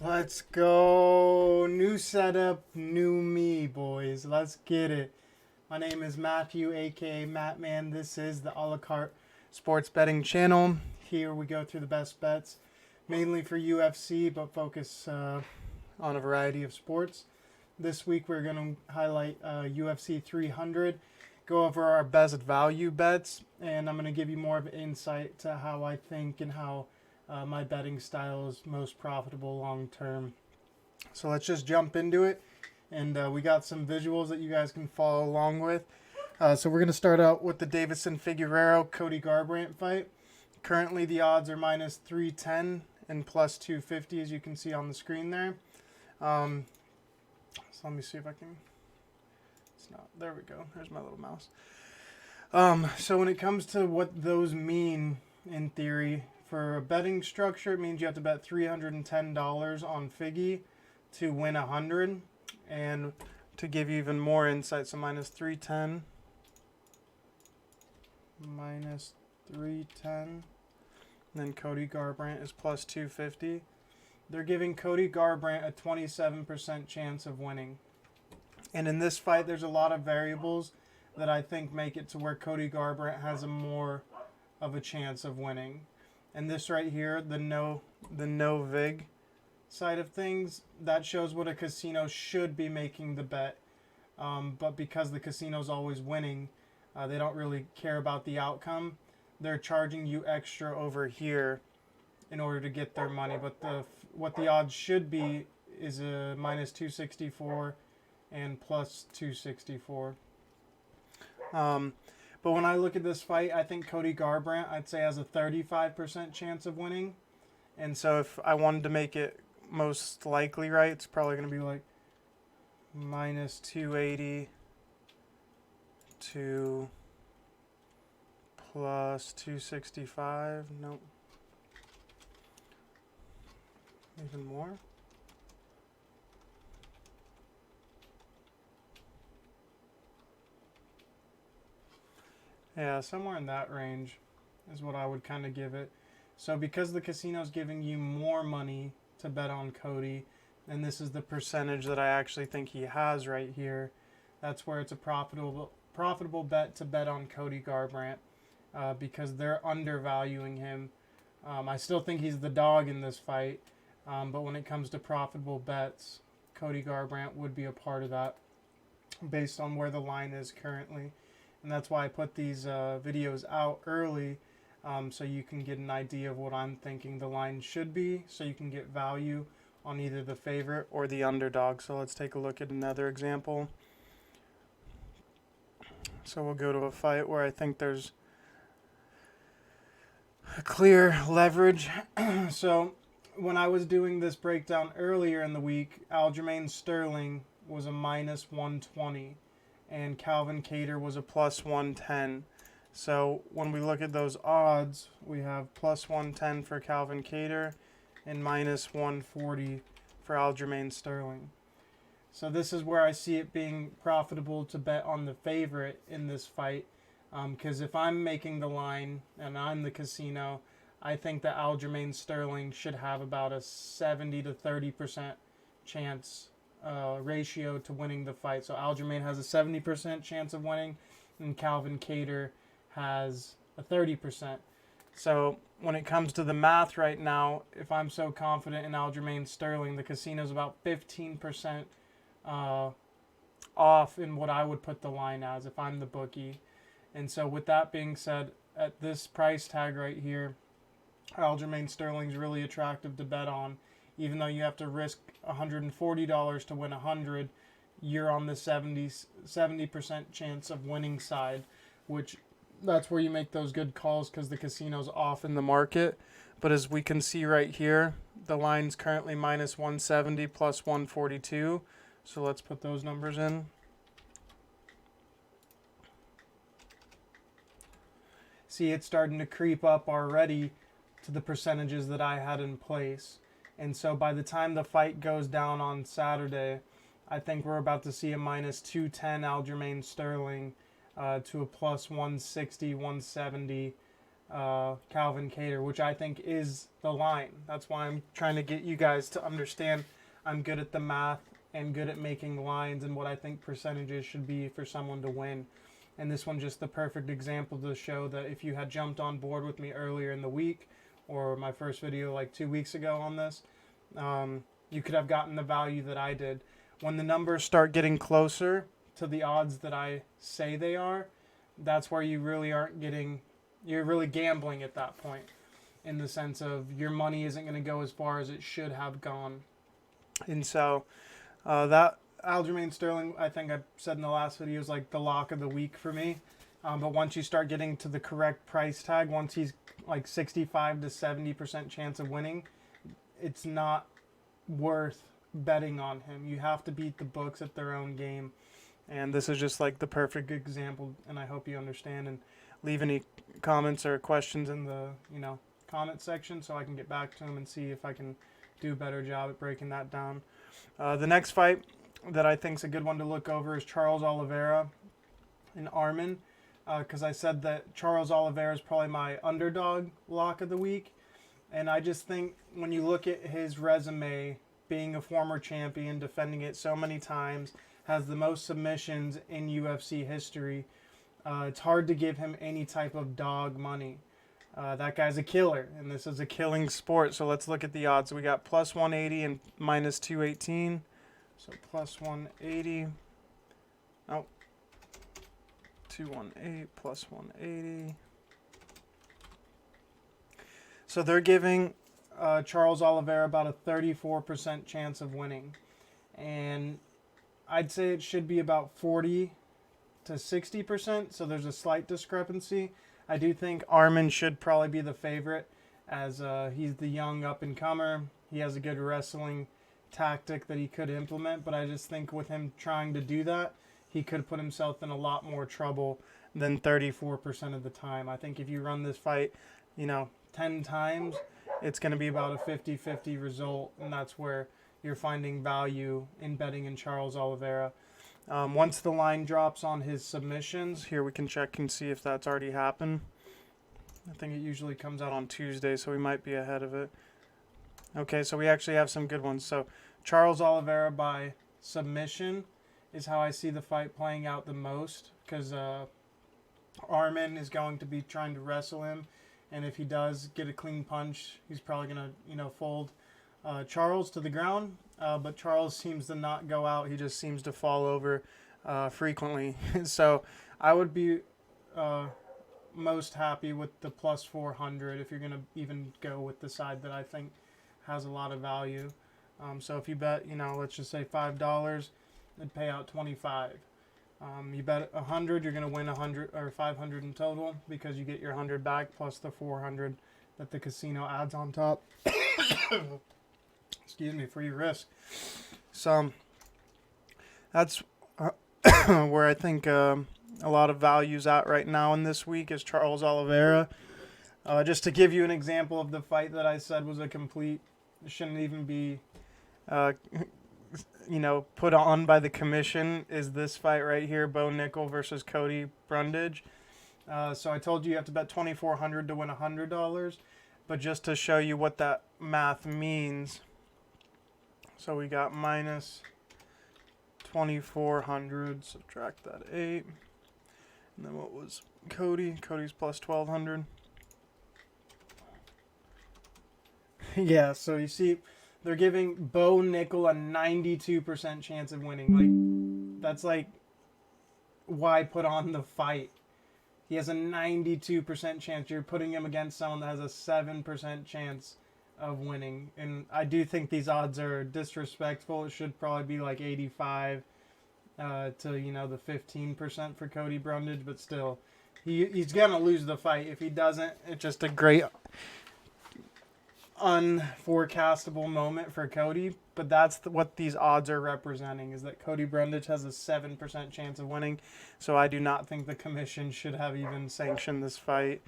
Let's go. New setup, new me, boys. Let's get it. My name is Matthew, aka Mattman. This is the a la carte sports betting channel. Here we go through the best bets, mainly for UFC, but focus on a variety of sports. This week we're going to highlight UFC 300, go over our best value bets, and I'm going to give you more of an insight to how I think and how my betting style is most profitable long term. So let's just jump into it. And we got some visuals that you guys can follow along with. So we're going to start out with the Davison Figueroa Cody Garbrandt fight. Currently the odds are minus 310 and plus 250, as you can see on the screen there. So let me see if I can. It's not. There we go. There's my little mouse. So when it comes to what those mean in theory, for a betting structure, it means you have to bet $310 on Figgy to win 100. And to give you even more insight, so minus 310, and then Cody Garbrandt is plus 250. They're giving Cody Garbrandt a 27% chance of winning. And in this fight, there's a lot of variables that I think make it to where Cody Garbrandt has a more of a chance of winning. And this right here, the no vig side of things, that shows what a casino should be making the bet. But because the casino's always winning, they don't really care about the outcome. They're charging you extra over here in order to get their money. But what the odds should be is a minus 264 and plus 264. But when I look at this fight, I think Cody Garbrandt, I'd say, has a 35% chance of winning. And so if I wanted to make it most likely right, it's probably going to be like minus 280 to plus 265. Nope. Even more. Yeah, somewhere in that range is what I would kind of give it. So because the casino's giving you more money to bet on Cody, and this is the percentage that I actually think he has right here, that's where it's a profitable bet to bet on Cody Garbrandt because they're undervaluing him. I still think he's the dog in this fight, but when it comes to profitable bets, Cody Garbrandt would be a part of that based on where the line is currently. And that's why I put these videos out early so you can get an idea of what I'm thinking the line should be, so you can get value on either the favorite or the underdog. So let's take a look at another example. So we'll go to a fight where I think there's a clear leverage. So when I was doing this breakdown earlier in the week, Aljamain Sterling was a minus 120 and Calvin Kattar was a plus 110. So when we look at those odds, we have plus 110 for Calvin Kattar and minus 140 for Aljamain Sterling. So this is where I see it being profitable to bet on the favorite in this fight. Because if I'm making the line and I'm the casino, I think that Aljamain Sterling should have about a 70 to 30% chance ratio to winning the fight. So Aljamain has a 70% chance of winning, and Calvin Kattar has a 30%. So when it comes to the math right now, if I'm so confident in Aljamain Sterling, the casino's about 15% off in what I would put the line as if I'm the bookie. And so with that being said, at this price tag right here, Aljamain Sterling's really attractive to bet on. Even though you have to risk $140 to win 100, you're on the 70% chance of winning side, which that's where you make those good calls because the casino's off in the market. But as we can see right here, the line's currently minus 170 plus 142. So let's put those numbers in. See, it's starting to creep up already to the percentages that I had in place. And so by the time the fight goes down on Saturday, I think we're about to see a minus 210 Aljamain Sterling to a plus 160, 170 Calvin Kattar, which I think is the line. That's why I'm trying to get you guys to understand I'm good at the math and good at making lines and what I think percentages should be for someone to win. And this one's just the perfect example to show that if you had jumped on board with me earlier in the week or my first video like 2 weeks ago on this, you could have gotten the value that I did. When the numbers start getting closer to the odds that I say they are, that's where you really aren't getting, you're really gambling at that point, in the sense of your money isn't going to go as far as it should have gone. And so that Aljamain Sterling, I think I said in the last video, is like the lock of the week for me. But once you start getting to the correct price tag, once he's like 65 to 70% chance of winning, it's not worth betting on him. You have to beat the books at their own game. And this is just like the perfect example, and I hope you understand. And leave any comments or questions in the comment section so I can get back to them and see if I can do a better job at breaking that down. The next fight that I think is a good one to look over is Charles Oliveira and Arman, because I said that Charles Oliveira is probably my underdog lock of the week. And I just think when you look at his resume, being a former champion, defending it so many times, has the most submissions in UFC history, it's hard to give him any type of dog money. That guy's a killer, and this is a killing sport. So let's look at the odds. We got plus 180 and minus 218. So plus 180. Oh, 218 plus 180. So they're giving Charles Oliveira about a 34% chance of winning. And I'd say it should be about 40 to 60%, so there's a slight discrepancy. I do think Arman should probably be the favorite, as he's the young up-and-comer. He has a good wrestling tactic that he could implement, but I just think with him trying to do that, he could put himself in a lot more trouble than 34% of the time. I think if you run this fight, 10 times, it's going to be about a 50-50 result, and that's where you're finding value in betting in Charles Oliveira. Once the line drops on his submissions, here we can check and see if that's already happened. I think it usually comes out on Tuesday, so we might be ahead of it. Okay, so we actually have some good ones. So Charles Oliveira by submission is how I see the fight playing out the most, because Arman is going to be trying to wrestle him, and if he does get a clean punch, he's probably going to, fold Charles to the ground. But Charles seems to not go out. He just seems to fall over frequently. So I would be most happy with the plus 400 if you're going to even go with the side that I think has a lot of value. So if you bet, let's just say $5, it'd pay out 25. You bet 100, you're going to win 100 or 500 in total, because you get your 100 back plus the 400 that the casino adds on top. Excuse me, for your risk. So that's where I think a lot of value's at right now in this week is Charles Oliveira. Just to give you an example of the fight that I said was a complete, shouldn't even be put on by the commission, is this fight right here, Bo Nickel versus Cody Brundage. So I told you have to bet $2,400 to win $100, but just to show you what that math means. So we got minus 2,400, subtract that 8. And then what was Cody? Cody's plus 1,200. Yeah, so you see, they're giving Bo Nickel a 92% chance of winning. That's why put on the fight. He has a 92% chance. You're putting him against someone that has a 7% chance of winning. And I do think these odds are disrespectful. It should probably be like 85 to, the 15% for Cody Brundage. But still, he's going to lose the fight. If he doesn't, it's just a great unforecastable moment for Cody. But that's what these odds are representing, is that Cody Brundage has a 7% chance of winning. So I do not think the commission should have even sanctioned this fight.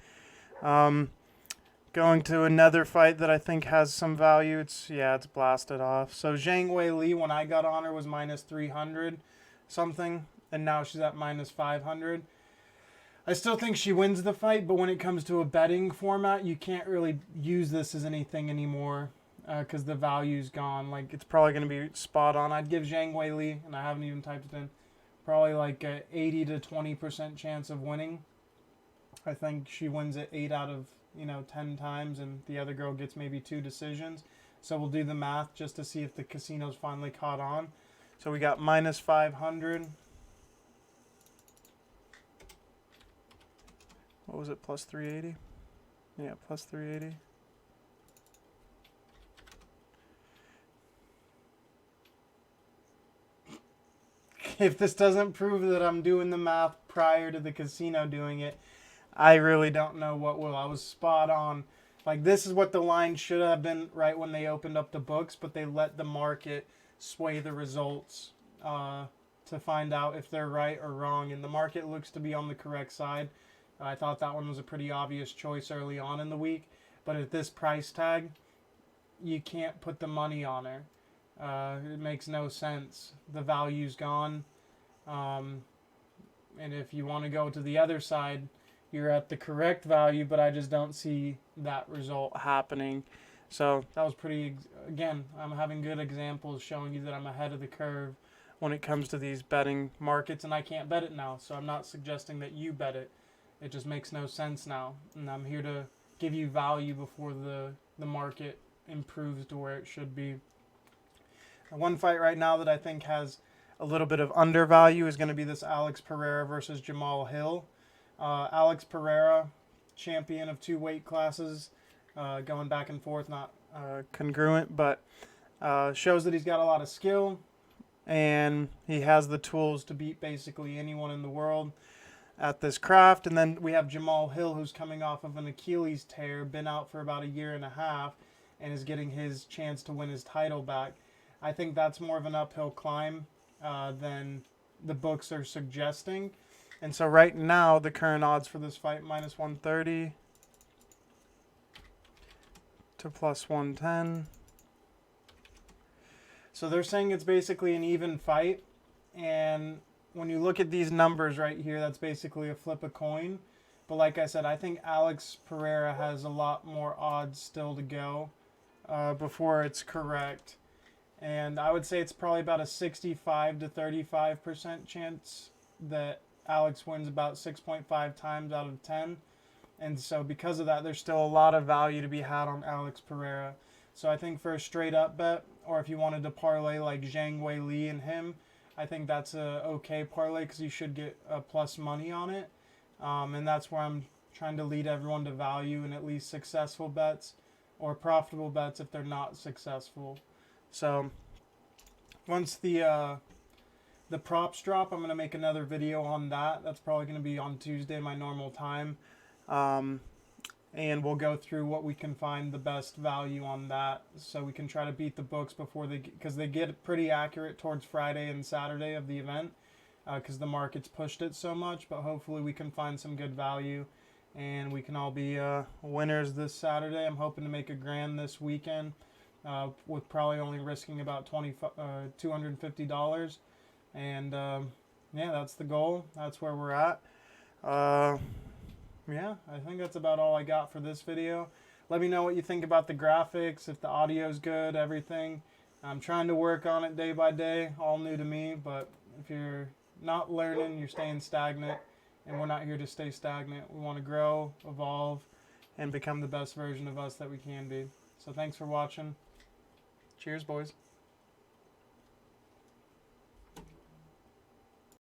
Going to another fight that I think has some value. It's blasted off. So Zhang Wei Li, when I got on her, was minus 300 something, and now she's at minus 500. I still think she wins the fight, but when it comes to a betting format, you can't really use this as anything anymore because the value's gone. Like, it's probably going to be spot on. I'd give Zhang Weili, and I haven't even typed it in, probably like a 80 to 20% chance of winning. I think she wins it 8 out of 10 times, and the other girl gets maybe 2 decisions. So we'll do the math just to see if the casino's finally caught on. So we got minus 500. What was it, plus 380? Yeah, plus 380. If this doesn't prove that I'm doing the math prior to the casino doing it, I really don't know what will. I was spot on. Like, this is what the line should have been right when they opened up the books, but they let the market sway the results to find out if they're right or wrong. And the market looks to be on the correct side. I thought that one was a pretty obvious choice early on in the week. But at this price tag, you can't put the money on her. It makes no sense. The value's gone. And if you want to go to the other side, you're at the correct value, but I just don't see that result happening. So that was pretty, again, I'm having good examples showing you that I'm ahead of the curve when it comes to these betting markets, and I can't bet it now. So I'm not suggesting that you bet it. It just makes no sense now. And I'm here to give you value before the market improves to where it should be. One fight right now that I think has a little bit of undervalue is going to be this Alex Pereira versus Jamal Hill. Alex Pereira, champion of 2 weight classes, going back and forth, not congruent, but shows that he's got a lot of skill and he has the tools to beat basically anyone in the world at this craft. And then we have Jamal Hill, who's coming off of an Achilles tear, been out for about a year and a half, and is getting his chance to win his title back. I think that's more of an uphill climb than the books are suggesting. And so right now, the current odds for this fight, minus 130 to plus 110. So they're saying it's basically an even fight. And when you look at these numbers right here, that's basically a flip a coin. But like I said, I think Alex Pereira has a lot more odds still to go before it's correct. And I would say it's probably about a 65 to 35% chance that Alex wins about 6.5 times out of 10. And so because of that, there's still a lot of value to be had on Alex Pereira. So I think for a straight up bet, or if you wanted to parlay like Zhang Weili and him, I think that's a okay parlay because you should get a plus money on it. And that's where I'm trying to lead everyone to value and at least successful bets or profitable bets if they're not successful. So once the props drop, I'm going to make another video on that. That's probably going to be on Tuesday, my normal time. And we'll go through what we can find the best value on that, so we can try to beat the books before because they get pretty accurate towards Friday and Saturday of the event because the market's pushed it so much. But hopefully we can find some good value and we can all be winners this Saturday. I'm hoping to make a grand this weekend with probably only risking about $250. And yeah, that's the goal. That's where we're at. Yeah, I think that's about all I got for this video. Let me know what you think about the graphics, if the audio's good, everything. I'm trying to work on it day by day, all new to me, but if you're not learning, you're staying stagnant, and we're not here to stay stagnant. We want to grow, evolve, and become the best version of us that we can be. So thanks for watching. Cheers, boys.